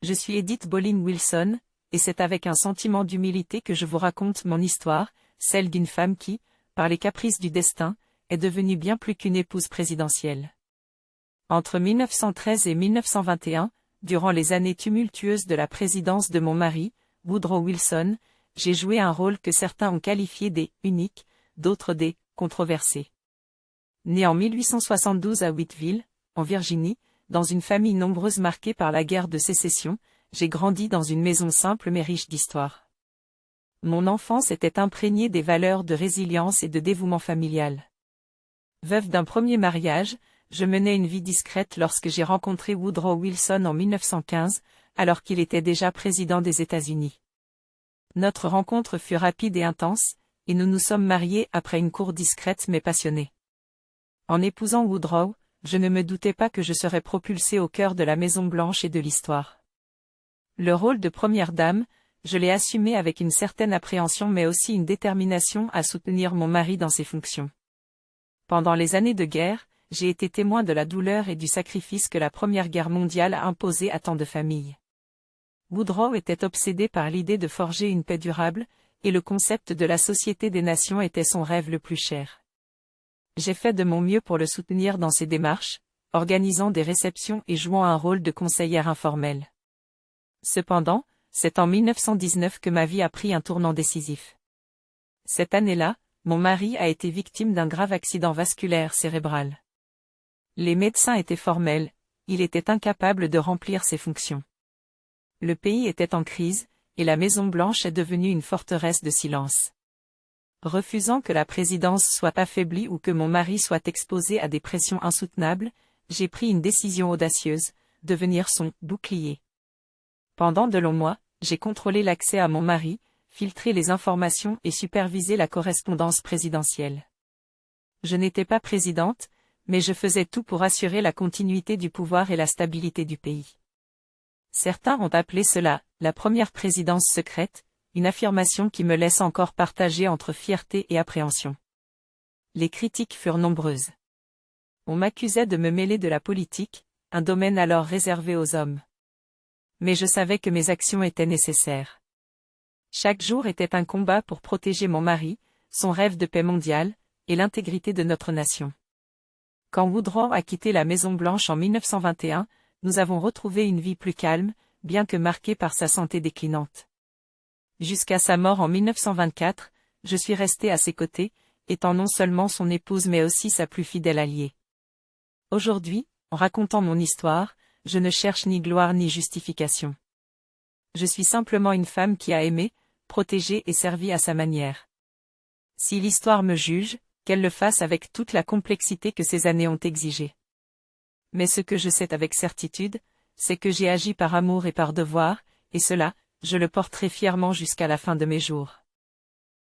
Je suis Edith Bolin Wilson, et c'est avec un sentiment d'humilité que je vous raconte mon histoire, celle d'une femme qui, par les caprices du destin, est devenue bien plus qu'une épouse présidentielle. Entre 1913 et 1921, durant les années tumultueuses de la présidence de mon mari, Woodrow Wilson, j'ai joué un rôle que certains ont qualifié des « uniques », d'autres des « controversés ». Né en 1872 à Whitville, en Virginie, dans une famille nombreuse marquée par la guerre de sécession, j'ai grandi dans une maison simple mais riche d'histoire. Mon enfance était imprégnée des valeurs de résilience et de dévouement familial. Veuve d'un premier mariage, je menais une vie discrète lorsque j'ai rencontré Woodrow Wilson en 1915, alors qu'il était déjà président des États-Unis. Notre rencontre fut rapide et intense, et nous nous sommes mariés après une cour discrète mais passionnée. En épousant Woodrow, je ne me doutais pas que je serais propulsée au cœur de la Maison-Blanche et de l'histoire. Le rôle de première dame, je l'ai assumé avec une certaine appréhension mais aussi une détermination à soutenir mon mari dans ses fonctions. Pendant les années de guerre, j'ai été témoin de la douleur et du sacrifice que la Première Guerre mondiale a imposé à tant de familles. Woodrow était obsédé par l'idée de forger une paix durable, et le concept de la Société des Nations était son rêve le plus cher. J'ai fait de mon mieux pour le soutenir dans ses démarches, organisant des réceptions et jouant un rôle de conseillère informelle. Cependant, c'est en 1919 que ma vie a pris un tournant décisif. Cette année-là, mon mari a été victime d'un grave accident vasculaire cérébral. Les médecins étaient formels, il était incapable de remplir ses fonctions. Le pays était en crise, et la Maison-Blanche est devenue une forteresse de silence. Refusant que la présidence soit affaiblie ou que mon mari soit exposé à des pressions insoutenables, j'ai pris une décision audacieuse, devenir son « bouclier ». Pendant de longs mois, j'ai contrôlé l'accès à mon mari, filtré les informations et supervisé la correspondance présidentielle. Je n'étais pas présidente, mais je faisais tout pour assurer la continuité du pouvoir et la stabilité du pays. Certains ont appelé cela « la première présidence secrète », une affirmation qui me laisse encore partagée entre fierté et appréhension. Les critiques furent nombreuses. On m'accusait de me mêler de la politique, un domaine alors réservé aux hommes. Mais je savais que mes actions étaient nécessaires. Chaque jour était un combat pour protéger mon mari, son rêve de paix mondiale, et l'intégrité de notre nation. Quand Woodrow a quitté la Maison-Blanche en 1921, nous avons retrouvé une vie plus calme, bien que marquée par sa santé déclinante. Jusqu'à sa mort en 1924, je suis restée à ses côtés, étant non seulement son épouse mais aussi sa plus fidèle alliée. Aujourd'hui, en racontant mon histoire, je ne cherche ni gloire ni justification. Je suis simplement une femme qui a aimé, protégé et servi à sa manière. Si l'histoire me juge, qu'elle le fasse avec toute la complexité que ces années ont exigée. Mais ce que je sais avec certitude, c'est que j'ai agi par amour et par devoir, et cela, je le porterai fièrement jusqu'à la fin de mes jours.